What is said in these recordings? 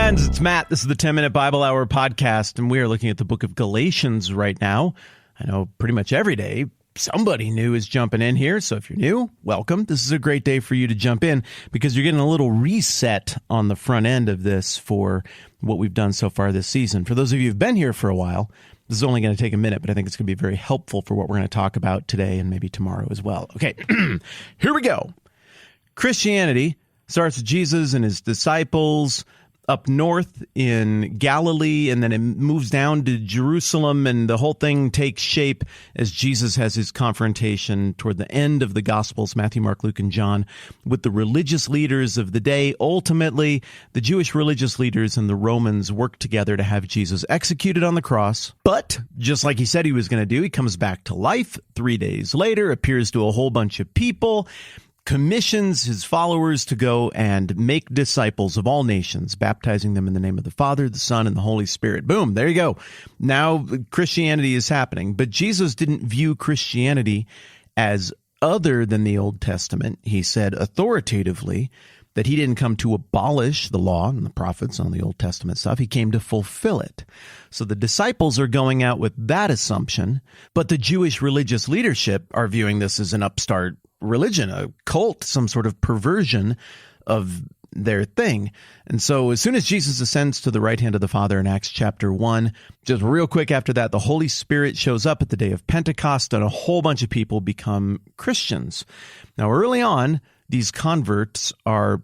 friends, it's Matt. This is the 10-Minute Bible Hour podcast, and we are looking at the book of Galatians right now. I know pretty much every day somebody new is jumping in here, so if you're new, welcome. This is a great day for you to jump in because you're getting a little reset on the front end of this for what we've done so far this season. For those of you who've been here for a while, this is only going to take a minute, but I think it's going to be very helpful for what we're going to talk about today and maybe tomorrow as well. Okay, here we go. Christianity starts with Jesus and his disciples up north in Galilee, and then it moves down to Jerusalem, and the whole thing takes shape as Jesus has his confrontation toward the end of the Gospels, Matthew, Mark, Luke, and John, with the religious leaders of the day. Ultimately, the Jewish religious leaders and the Romans work together to have Jesus executed on the cross. But, just like he said he was going to do, he comes back to life 3 days later, appears to a whole bunch of people, commissions his followers to go and make disciples of all nations, baptizing them in the name of the Father, the Son, and the Holy Spirit. Boom, there you go. Now Christianity is happening. But Jesus didn't view Christianity as other than the Old Testament. He said authoritatively that he didn't come to abolish the law and the prophets on the Old Testament stuff. He came to fulfill it. So the disciples are going out with that assumption, but the Jewish religious leadership are viewing this as an upstart religion, a cult, some sort of perversion of their thing. And so as soon as Jesus ascends to the right hand of the Father in Acts chapter 1, just real quick after that, the Holy Spirit shows up at the day of Pentecost, and a whole bunch of people become Christians. Now, early on, these converts are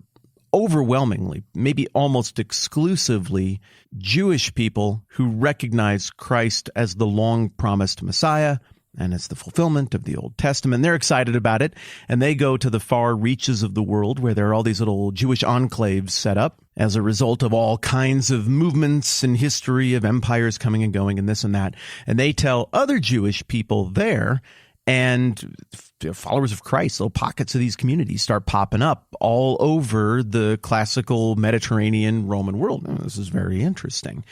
overwhelmingly, maybe almost exclusively, Jewish people who recognize Christ as the long-promised Messiah, and it's the fulfillment of the Old Testament. They're excited about it, and they go to the far reaches of the world where there are all these little Jewish enclaves set up as a result of all kinds of movements and history of empires coming and going and this and that. And they tell other Jewish people there, and followers of Christ, little pockets of these communities start popping up all over the classical Mediterranean Roman world. Now, this is very interesting.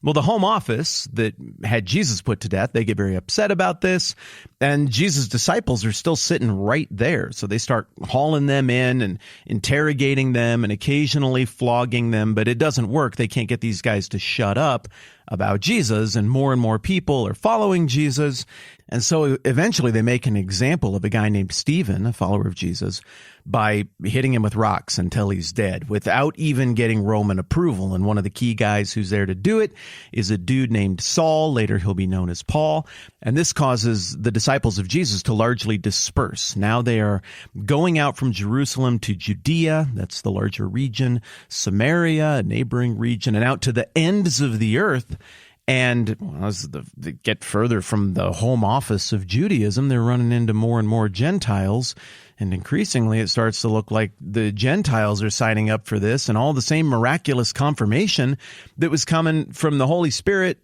Well, the home office that had Jesus put to death, they get very upset about this, and Jesus' disciples are still sitting right there. So they start hauling them in and interrogating them and occasionally flogging them, but it doesn't work. They can't get these guys to shut up about Jesus, and more people are following Jesus. And so eventually they make an example of a guy named Stephen, a follower of Jesus, by hitting him with rocks until he's dead without even getting Roman approval. And one of the key guys who's there to do it is a dude named Saul. Later he'll be known as Paul. And this causes the disciples of Jesus to largely disperse. Now they are going out from Jerusalem to Judea, that's the larger region, Samaria, a neighboring region, and out to the ends of the earth. And as they get further from the home office of Judaism, they're running into more and more Gentiles. And increasingly, it starts to look like the Gentiles are signing up for this, and all the same miraculous confirmation that was coming from the Holy Spirit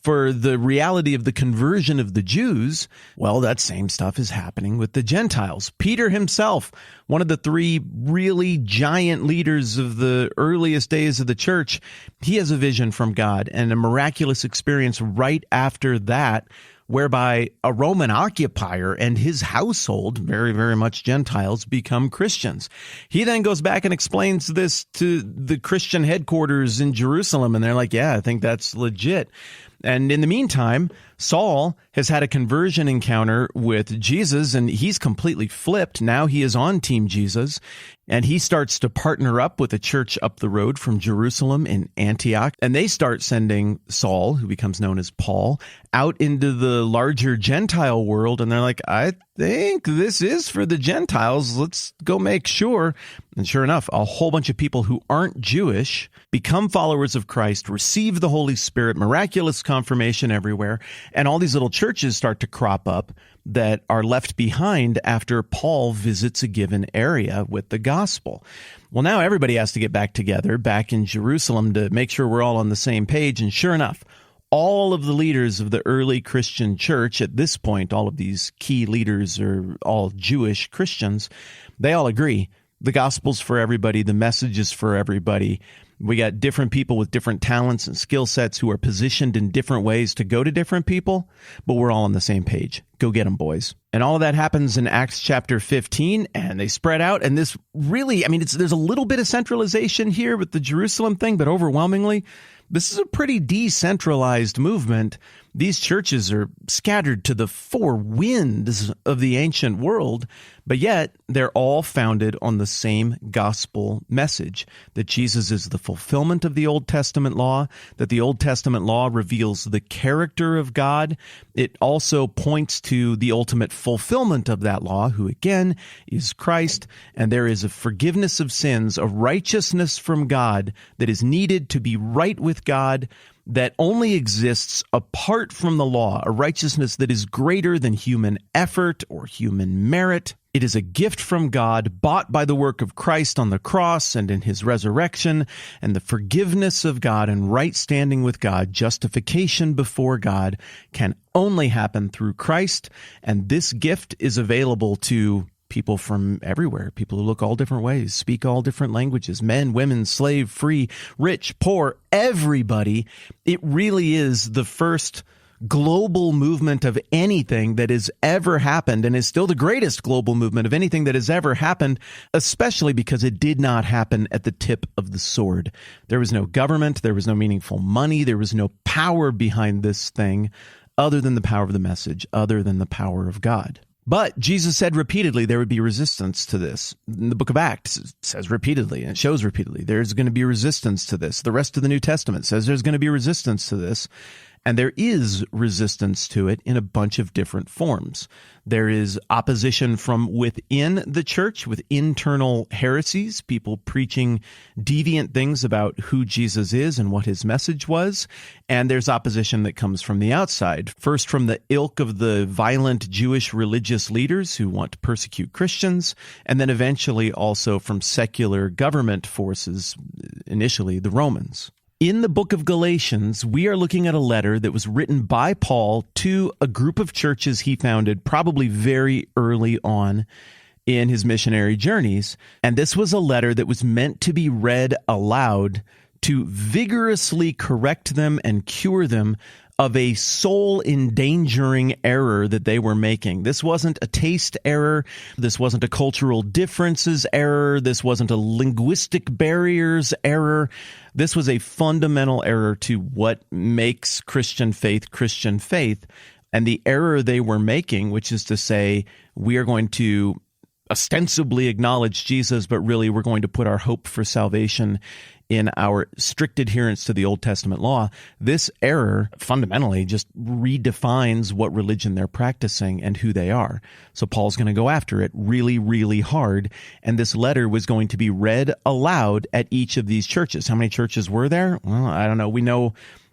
for the reality of the conversion of the Jews, well, that same stuff is happening with the Gentiles. Peter himself, one of the three really giant leaders of the earliest days of the church, he has a vision from God and a miraculous experience right after that, whereby a Roman occupier and his household, very, very much Gentiles, become Christians. He then goes back and explains this to the Christian headquarters in Jerusalem, and they're like, yeah, I think that's legit. And in the meantime, Saul has had a conversion encounter with Jesus, and he's completely flipped. Now he is on Team Jesus, and he starts to partner up with a church up the road from Jerusalem in Antioch. And they start sending Saul, who becomes known as Paul, out into the larger Gentile world. And they're like, I think this is for the Gentiles. Let's go make sure. And sure enough, a whole bunch of people who aren't Jewish become followers of Christ, receive the Holy Spirit, miraculous confirmation everywhere. And all these little churches start to crop up that are left behind after Paul visits a given area with the gospel. Well, now everybody has to get back together, back in Jerusalem, to make sure we're all on the same page. And sure enough, all of the leaders of the early Christian church at this point, all of these key leaders are all Jewish Christians, they all agree The gospel's for everybody. The message is for everybody. We got different people with different talents and skill sets who are positioned in different ways to go to different people, but we're all on the same page. Go get them, boys. And all of that happens in Acts chapter 15, and they spread out. And this really, there's a little bit of centralization here with the Jerusalem thing, but overwhelmingly, this is a pretty decentralized movement. These churches are scattered to the four winds of the ancient world, but yet they're all founded on the same gospel message, that Jesus is the fulfillment of the Old Testament law, that the Old Testament law reveals the character of God. It also points to the ultimate fulfillment of that law, who again is Christ, and there is a forgiveness of sins, a righteousness from God that is needed to be right with God, that only exists apart from the law, a righteousness that is greater than human effort or human merit. It is a gift from God, bought by the work of Christ on the cross and in his resurrection, and the forgiveness of God and right standing with God, justification before God, can only happen through Christ, and this gift is available to people from everywhere, people who look all different ways, speak all different languages, men, women, slave, free, rich, poor, everybody. It really is the first global movement of anything that has ever happened, and is still the greatest global movement of anything that has ever happened, especially because it did not happen at the tip of the sword. There was no government, there was no meaningful money, there was no power behind this thing other than the power of the message, other than the power of God. But Jesus said repeatedly there would be resistance to this. In the book of Acts, it says repeatedly, and it shows repeatedly, there's going to be resistance to this. The rest of the New Testament says there's going to be resistance to this. And there is resistance to it in a bunch of different forms. There is opposition from within the church with internal heresies, people preaching deviant things about who Jesus is and what his message was. And there's opposition that comes from the outside, first from the ilk of the violent Jewish religious leaders who want to persecute Christians, and then eventually also from secular government forces, initially the Romans. In the book of Galatians, we are looking at a letter that was written by Paul to a group of churches he founded probably very early on in his missionary journeys. And this was a letter that was meant to be read aloud to vigorously correct them and cure them of a soul-endangering error that they were making. This wasn't a taste error. This wasn't a cultural differences error. This wasn't a linguistic barriers error. This was a fundamental error to what makes Christian faith. And the error they were making, which is to say, we are going to ostensibly acknowledge Jesus, but really we're going to put our hope for salvation in our strict adherence to the Old Testament law. This error fundamentally just redefines what religion they're practicing and who they are. So Paul's going to go after it really, really hard. And this letter was going to be read aloud at each of these churches. How many churches were there? Well, I don't know. We know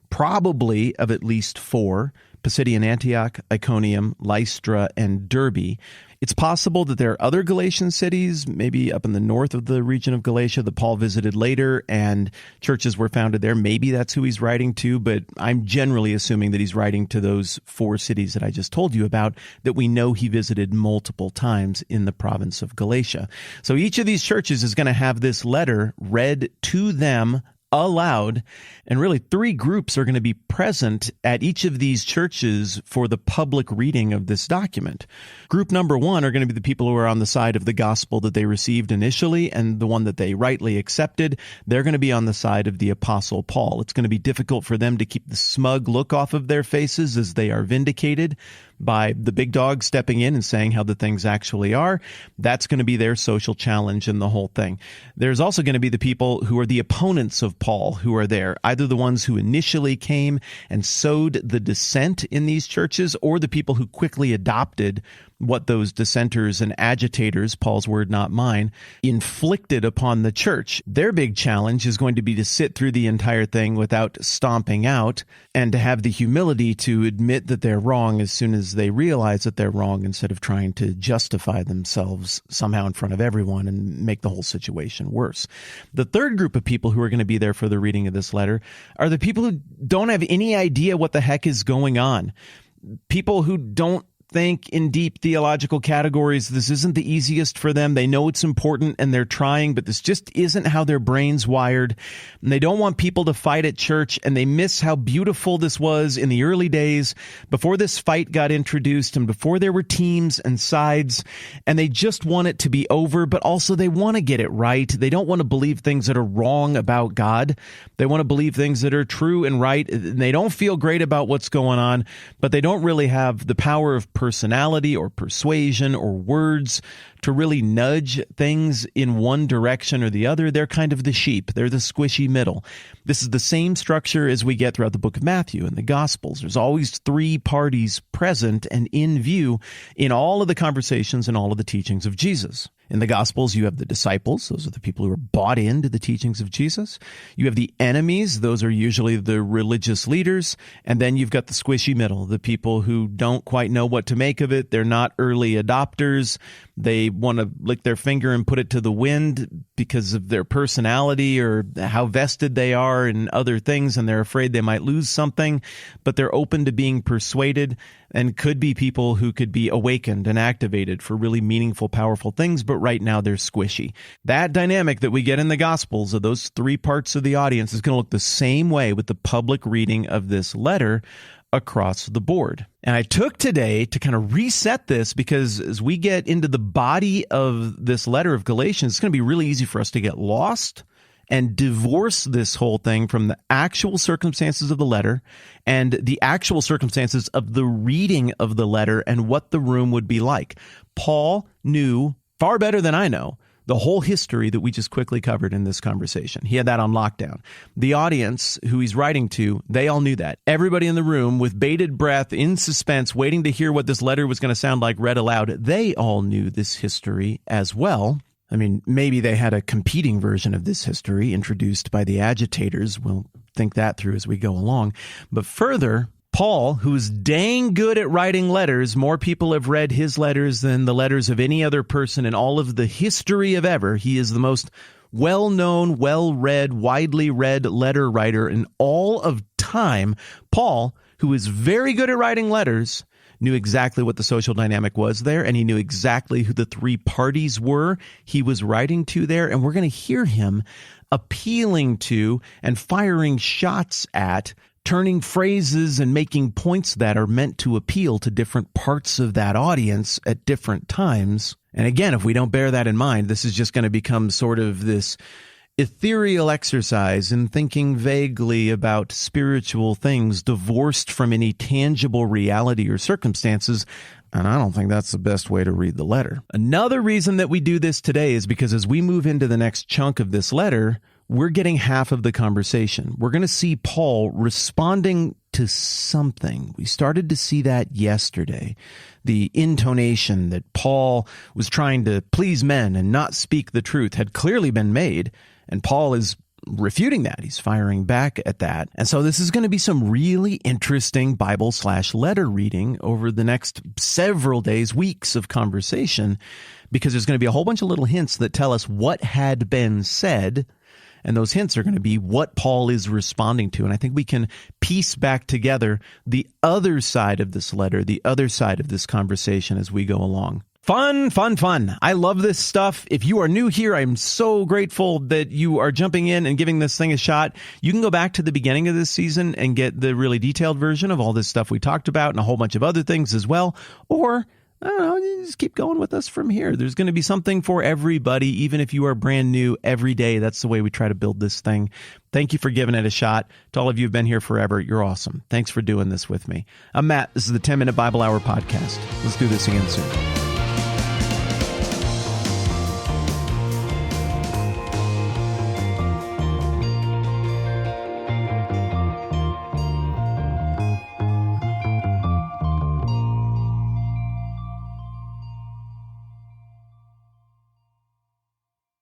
probably of at least 4: Pisidian Antioch, Iconium, Lystra, and Derbe. It's possible that there are other Galatian cities, maybe up in the north of the region of Galatia, that Paul visited later and churches were founded there. Maybe that's who he's writing to, but I'm generally assuming that he's writing to those 4 cities that I just told you about, that we know he visited multiple times in the province of Galatia. So each of these churches is going to have this letter read to them aloud, and really 3 groups are going to be present at each of these churches for the public reading of this document. Group number 1 are going to be the people who are on the side of the gospel that they received initially and the one that they rightly accepted. They're going to be on the side of the Apostle Paul. It's going to be difficult for them to keep the smug look off of their faces as they are vindicated by the big dog stepping in and saying how the things actually are. That's going to be their social challenge in the whole thing. There's also going to be the people who are the opponents of Paul who are there, either the ones who initially came and sowed the dissent in these churches, or the people who quickly adopted what those dissenters and agitators, Paul's word not mine, inflicted upon the church. Their big challenge is going to be to sit through the entire thing without stomping out, and to have the humility to admit that they're wrong as soon as they realize that they're wrong, instead of trying to justify themselves somehow in front of everyone and make the whole situation worse. The third group of people who are going to be there for the reading of this letter are the people who don't have any idea what the heck is going on. People who don't think in deep theological categories. This isn't the easiest for them. They know it's important and they're trying, but this just isn't how their brain's wired. And they don't want people to fight at church, and they miss how beautiful this was in the early days before this fight got introduced and before there were teams and sides, and they just want it to be over, but also they want to get it right. They don't want to believe things that are wrong about God. They want to believe things that are true and right. They don't feel great about what's going on, but they don't really have the power of personality or persuasion or words to really nudge things in one direction or the other. They're kind of the sheep. They're the squishy middle. This is the same structure as we get throughout the book of Matthew and the Gospels. There's always three parties present and in view in all of the conversations and all of the teachings of Jesus. In the Gospels, you have the disciples. Those are the people who are bought into the teachings of Jesus. You have the enemies. Those are usually the religious leaders. And then you've got the squishy middle, the people who don't quite know what to make of it. They're not early adopters. They want to lick their finger and put it to the wind because of their personality or how vested they are in other things, and they're afraid they might lose something, but they're open to being persuaded and could be people who could be awakened and activated for really meaningful, powerful things, but right now they're squishy. That dynamic that we get in the Gospels of those three parts of the audience is going to look the same way with the public reading of this letter across the board. And I took today to kind of reset this because as we get into the body of this letter of Galatians, it's going to be really easy for us to get lost and divorce this whole thing from the actual circumstances of the letter and the actual circumstances of the reading of the letter and what the room would be like. Paul knew far better than I know the whole history that we just quickly covered in this conversation. He had that on lockdown. The audience who he's writing to, they all knew that. Everybody in the room with bated breath, in suspense, waiting to hear what this letter was going to sound like read aloud, they all knew this history as well. I mean, maybe they had a competing version of this history introduced by the agitators. We'll think that through as we go along. But further, Paul, who's dang good at writing letters, more people have read his letters than the letters of any other person in all of the history of ever. He is the most well-known, well-read, widely read letter writer in all of time. Paul, who is very good at writing letters, knew exactly what the social dynamic was there, and he knew exactly who the three parties were he was writing to there. And we're going to hear him appealing to and firing shots at, turning phrases and making points that are meant to appeal to different parts of that audience at different times. And again, if we don't bear that in mind, this is just going to become sort of this ethereal exercise in thinking vaguely about spiritual things, divorced from any tangible reality or circumstances. And I don't think that's the best way to read the letter. Another reason that we do this today is because as we move into the next chunk of this letter, we're getting half of the conversation. We're going to see Paul responding to something. We started to see that yesterday. The intonation that Paul was trying to please men and not speak the truth had clearly been made, and Paul is refuting that. He's firing back at that. And so this is going to be some really interesting Bible/letter reading over the next several days, weeks of conversation, because there's going to be a whole bunch of little hints that tell us what had been said. And those hints are going to be what Paul is responding to. And I think we can piece back together the other side of this letter, the other side of this conversation as we go along. Fun, fun, fun. I love this stuff. If you are new here, I'm so grateful that you are jumping in and giving this thing a shot. You can go back to the beginning of this season and get the really detailed version of all this stuff we talked about and a whole bunch of other things as well. Or I don't know, you just keep going with us from here. There's going to be something for everybody, even if you are brand new every day. That's the way we try to build this thing. Thank you for giving it a shot. To all of you who've been here forever, you're awesome. Thanks for doing this with me. I'm Matt. This is the 10-Minute Bible Hour Podcast. Let's do this again soon.